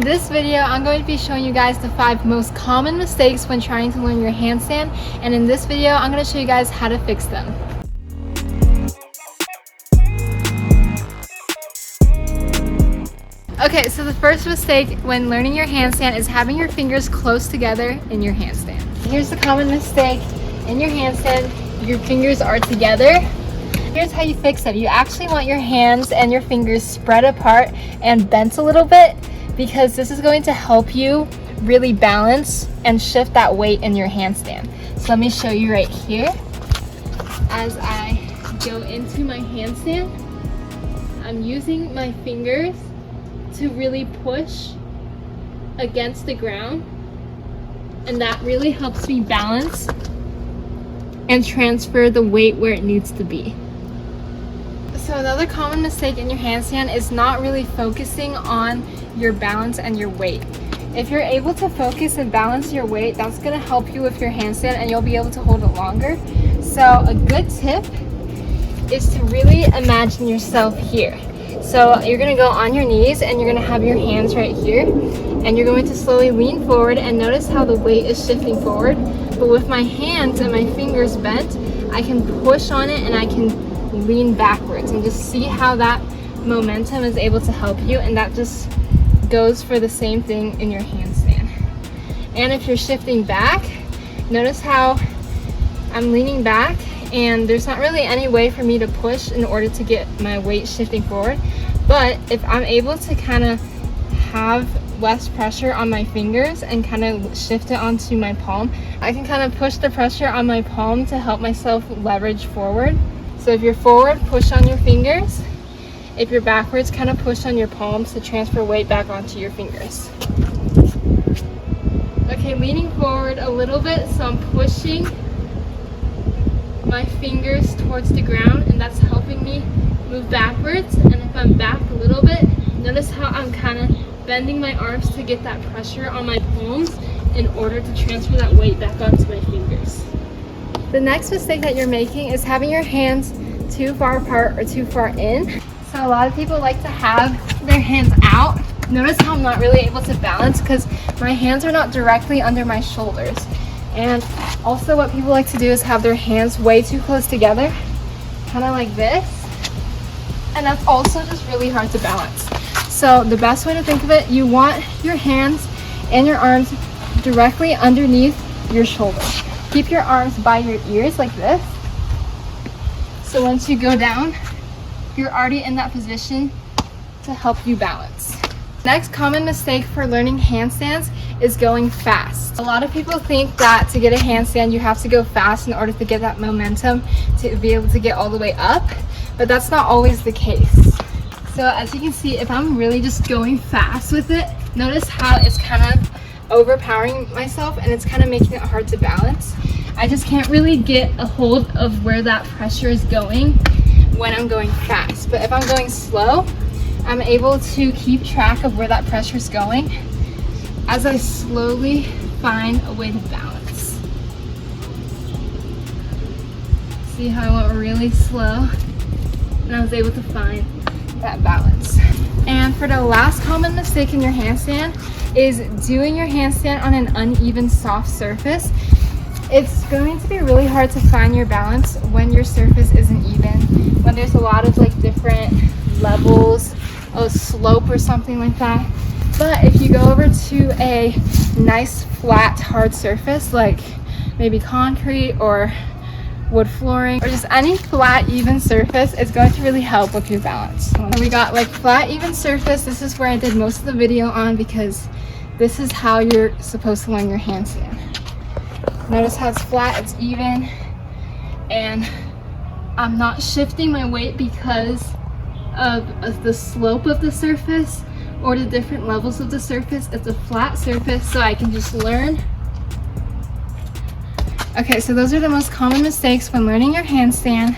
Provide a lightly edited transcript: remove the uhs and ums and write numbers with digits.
this video, I'm going to be showing you guys the 5 most common mistakes when trying to learn your handstand. And in this video, I'm going to show you guys how to fix them. Okay, so the first mistake when learning your handstand is having your fingers close together in your handstand. Here's the common mistake in your handstand. Your fingers are together. Here's how you fix it. You actually want your hands and your fingers spread apart and bent a little bit, because this is going to help you really balance and shift that weight in your handstand. So let me show you right here. As I go into my handstand, I'm using my fingers to really push against the ground, and that really helps me balance and transfer the weight where it needs to be. So another common mistake in your handstand is not really focusing on your balance and your weight. If you're able to focus and balance your weight, that's going to help you with your handstand and you'll be able to hold it longer. So a good tip is to really imagine yourself here. So you're going to go on your knees and you're going to have your hands right here, and you're going to slowly lean forward and notice how the weight is shifting forward. But with my hands and my fingers bent, I can push on it and I can lean backwards, and just see how that momentum is able to help you. And that just goes for the same thing in your handstand. And if you're shifting back, notice how I'm leaning back and there's not really any way for me to push in order to get my weight shifting forward. But if I'm able to kind of have less pressure on my fingers and kind of shift it onto my palm, I can kind of push the pressure on my palm to help myself leverage forward. So if you're forward, push on your fingers. If you're backwards, kind of push on your palms to transfer weight back onto your fingers. Okay, leaning forward a little bit, so I'm pushing my fingers towards the ground, and that's helping me move backwards. And if I'm back a little bit, notice how I'm kind of bending my arms to get that pressure on my palms in order to transfer that weight back onto my fingers. The next mistake that you're making is having your hands too far apart or too far in. So a lot of people like to have their hands out. Notice how I'm not really able to balance because my hands are not directly under my shoulders. And also what people like to do is have their hands way too close together, kind of like this. And that's also just really hard to balance. So the best way to think of it, you want your hands and your arms directly underneath your shoulders. Keep your arms by your ears like this. So once you go down, you're already in that position to help you balance. Next common mistake for learning handstands is going fast. A lot of people think that to get a handstand, you have to go fast in order to get that momentum to be able to get all the way up, but that's not always the case. So as you can see, if I'm really just going fast with it, notice how it's kind of overpowering myself and it's kind of making it hard to balance. I just can't really get a hold of where that pressure is going when I'm going fast. But if I'm going slow, I'm able to keep track of where that pressure is going as I slowly find a way to balance. See how I went really slow and I was able to find that balance. And for the last common mistake in your handstand is doing your handstand on an uneven soft surface. It's going to be really hard to find your balance when your surface isn't even, when there's a lot of like different levels of slope or something like that. But if you go over to a nice flat hard surface like maybe concrete or wood flooring or just any flat even surface, it's going to really help with your balance. So we got like flat even surface. This is where I did most of the video on, because this is how you're supposed to learn your handstand. Notice how it's flat, it's even, and I'm not shifting my weight because of the slope of the surface or the different levels of the surface. It's a flat surface, so I can just learn. Okay, so those are the most common mistakes when learning your handstand.